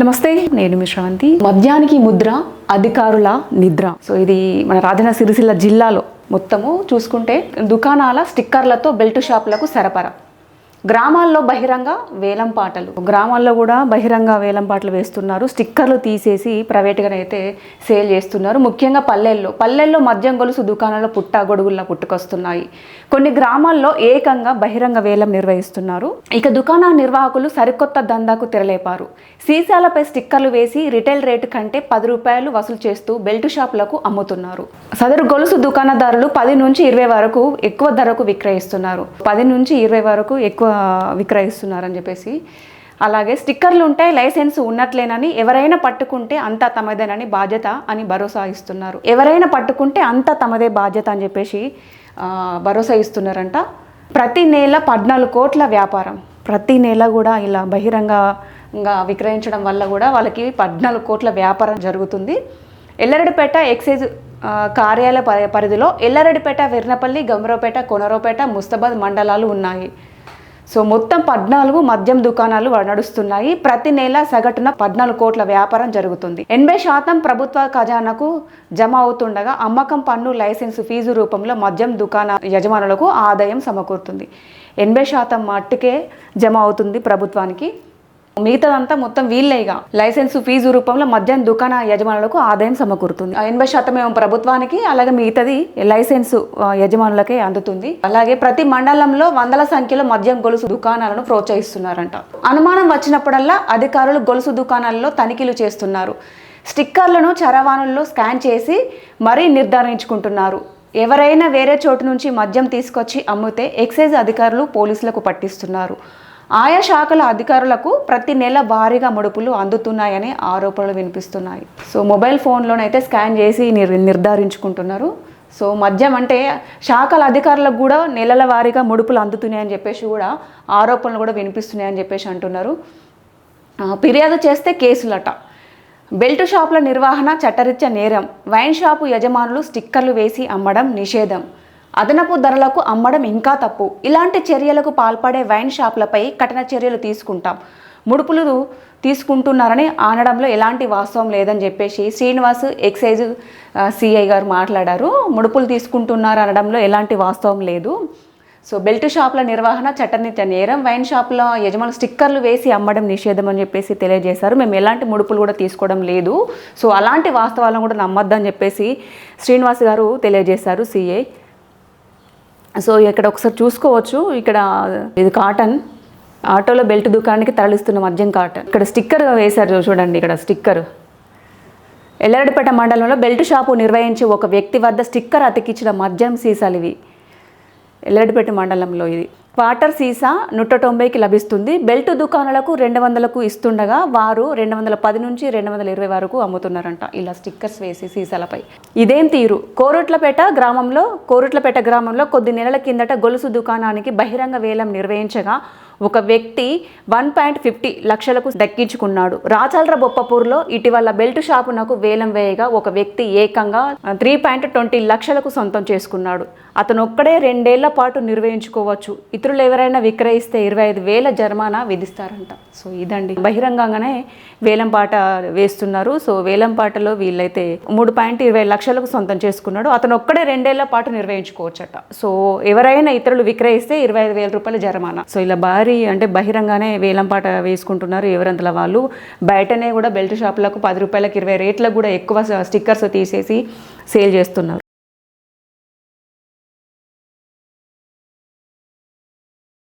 నమస్తే, నేను మీ శ్రవంతి. మద్యానికి ముద్ర, అధికారుల నిద్ర. సో ఇది మన రాజన్న సిరిసిల్ల జిల్లాలో మొత్తము చూసుకుంటే దుకాణాల స్టిక్కర్లతో బెల్ట్ షాపులకు సరఫరా. గ్రామాల్లో బహిరంగ వేలం పాటలు, గ్రామాల్లో కూడా బహిరంగ వేలం పాటలు వేస్తున్నారు. స్టిక్కర్లు తీసేసి ప్రైవేట్గానైతే సేల్ చేస్తున్నారు. ముఖ్యంగా పల్లెల్లో మద్యం గొలుసు దుకాణాల్లో గొడుగుల్లా పుట్టుకొస్తున్నాయి. కొన్ని గ్రామాల్లో ఏకంగా బహిరంగ వేలం నిర్వహిస్తున్నారు. ఇక దుకాణ నిర్వాహకులు సరికొత్త దందాకు తెరలేపారు. సీసాలపై స్టిక్కర్లు వేసి రిటైల్ రేటు కంటే 10 రూపాయలు వసూలు చేస్తూ బెల్ట్ షాపులకు అమ్ముతున్నారు. సదరు గొలుసు దుకాణదారులు 10 నుంచి 20 వరకు ఎక్కువ ధరకు విక్రయిస్తున్నారు. 10 నుంచి 20 వరకు ఎక్కువ విక్రయిస్తున్నారని చెప్పేసి. అలాగే స్టిక్కర్లు ఉంటాయి, లైసెన్స్ ఉన్నట్లేనని, ఎవరైనా పట్టుకుంటే అంతా తమదేనని బాధ్యత అని భరోసా ఇస్తున్నారు. ఎవరైనా పట్టుకుంటే అంతా తమదే బాధ్యత అని చెప్పేసి భరోసా ఇస్తున్నారంట. ప్రతి నెల 14 కోట్ల వ్యాపారం. ప్రతి నెల కూడా ఇలా బహిరంగంగా విక్రయించడం వల్ల కూడా వాళ్ళకి 14 కోట్ల వ్యాపారం జరుగుతుంది. ఎల్లారెడ్డిపేట ఎక్సైజ్ కార్యాలయ పరిధిలో ఎల్లారెడ్డిపేట, వెర్నపల్లి, గంభీరావుపేట, కొనరావుపేట, ముస్తాబాద్ మండలాలు ఉన్నాయి. సో మొత్తం 14 మద్యం దుకాణాలు నడుస్తున్నాయి. ప్రతి నెల సగటున 14 కోట్ల వ్యాపారం జరుగుతుంది. 80% ప్రభుత్వ ఖజానాకు జమ అవుతుండగా అమ్మకం పన్ను, లైసెన్స్ ఫీజు రూపంలో మద్యం దుకాణ యజమానులకు ఆదాయం సమకూరుతుంది. 80% మట్టుకే జమ అవుతుంది ప్రభుత్వానికి. మిగతాదంతా మొత్తం వీళ్ళేగా లైసెన్స్ ఫీజు రూపంలో మద్యం దుకాణ యజమానులకు ఆదాయం సమకూరుతుంది. 80% ఏమో ప్రభుత్వానికి, అలాగే మిగతాది లైసెన్స్ యజమానులకే అందుతుంది. అలాగే ప్రతి మండలంలో వందల సంఖ్యలో మద్యం గొలుసు దుకాణాలను ప్రోత్సహిస్తున్నారంట. అనుమానం వచ్చినప్పుడల్లా అధికారులు గొలుసు దుకాణాల్లో తనిఖీలు చేస్తున్నారు. స్టిక్కర్లను చరవాణుల్లో స్కాన్ చేసి మరీ నిర్ధారించుకుంటున్నారు. ఎవరైనా వేరే చోటు నుంచి మద్యం తీసుకొచ్చి అమ్మితే ఎక్సైజ్ అధికారులు పోలీసులకు పట్టిస్తున్నారు. ఆయా శాఖల అధికారులకు ప్రతి నెల భారీగా ముడుపులు అందుతున్నాయని ఆరోపణలు వినిపిస్తున్నాయి. సో మొబైల్ ఫోన్లోనైతే స్కాన్ చేసి నిర్ధారించుకుంటున్నారు. సో మద్యం అంటే శాఖల అధికారులకు కూడా నెలల వారీగా ముడుపులు అందుతున్నాయని చెప్పేసి కూడా ఆరోపణలు కూడా వినిపిస్తున్నాయని చెప్పేసి అంటున్నారు. ఫిర్యాదు చేస్తే కేసులట. బెల్ట్ షాపుల నిర్వహణ చట్టరీత్యా నేరం. వైన్ షాపు యజమానులు స్టిక్కర్లు వేసి అమ్మడం నిషేధం. అదనపు ధరలకు అమ్మడం ఇంకా తప్పు. ఇలాంటి చర్యలకు పాల్పడే వైన్ షాపులపై కఠిన చర్యలు తీసుకుంటాం. ముడుపులు తీసుకుంటున్నారని అనడంలో ఎలాంటి వాస్తవం లేదని చెప్పేసి శ్రీనివాస్ ఎక్సైజ్ సిఐ గారు మాట్లాడారు. ముడుపులు తీసుకుంటున్నారు అనడంలో ఎలాంటి వాస్తవం లేదు. సో బెల్ట్ షాపుల నిర్వహణ చట్టరీత్యా నేరం. వైన్ షాపుల యజమానులు స్టిక్కర్లు వేసి అమ్మడం నిషేధం అని చెప్పేసి తెలియజేశారు. మేము ఎలాంటి ముడుపులు కూడా తీసుకోవడం లేదు. సో అలాంటి వాస్తవాలను కూడా నమ్మొద్దని చెప్పేసి శ్రీనివాస్ గారు తెలియజేశారు, సిఐ. సో ఇక్కడ ఒకసారి చూసుకోవచ్చు. ఇక్కడ ఇది కాటన్, ఆటోలో బెల్ట్ దుకాణానికి తరలిస్తున్న మద్యం కాటన్. ఇక్కడ స్టిక్కర్ వేశారు చూడండి. ఇక్కడ స్టిక్కర్ ఎల్లారెడ్డిపేట మండలంలో బెల్ట్ షాపు నిర్వహించి ఒక వ్యక్తి వద్ద స్టిక్కర్ అతికించిన మద్యం సీసాలు ఇవి. ఎల్లారెడ్డిపేట మండలంలో ఇది వాటర్ సీసా 190కి లభిస్తుంది. బెల్ట్ దుకాణాలకు 200కు ఇస్తుండగా వారు 210 నుంచి 220 వరకు అమ్ముతున్నారంట ఇలా స్టిక్కర్స్ వేసి సీసాలపై. ఇదేం తీరు? కోరుట్లపేట గ్రామంలో కొద్ది నెలల కిందట గొలుసు దుకాణానికి బహిరంగ వేలం నిర్వహించగా ఒక వ్యక్తి 1.50 లక్షలకు దక్కించుకున్నాడు. రాచల్ర బొప్పపూర్లో ఇటీవల బెల్ట్ షాపునకు వేలం వేయగా ఒక వ్యక్తి ఏకంగా 3.20 లక్షలకు సొంతం చేసుకున్నాడు. అతను ఒక్కడే 2 ఏళ్ల పాటు నిర్వహించుకోవచ్చు. ఇతరులు ఎవరైనా విక్రయిస్తే 25,000 జరిమానా విధిస్తారంట. సో ఇదండి, బహిరంగంగానే వేలం పాట వేస్తున్నారు. సో వేలం పాటలో వీళ్ళైతే 3.20 లక్షలకు సొంతం చేసుకున్నాడు. అతను ఒక్కడే 2 ఏళ్ల పాటు నిర్వహించుకోవచ్చట. సో ఎవరైనా ఇతరులు విక్రయిస్తే 25,000 రూపాయల జరిమానా. సో ఇలా అంటే బహిరంగానే వేలం పాట వేసుకుంటున్నారు ఎవరంతలా వాళ్ళు. బయటనే కూడా బెల్ట్ షాపులకు 10 రూపాయలకు 20 రేట్లకు కూడా ఎక్కువ స్టిక్కర్స్ తీసేసి సేల్ చేస్తున్నారు.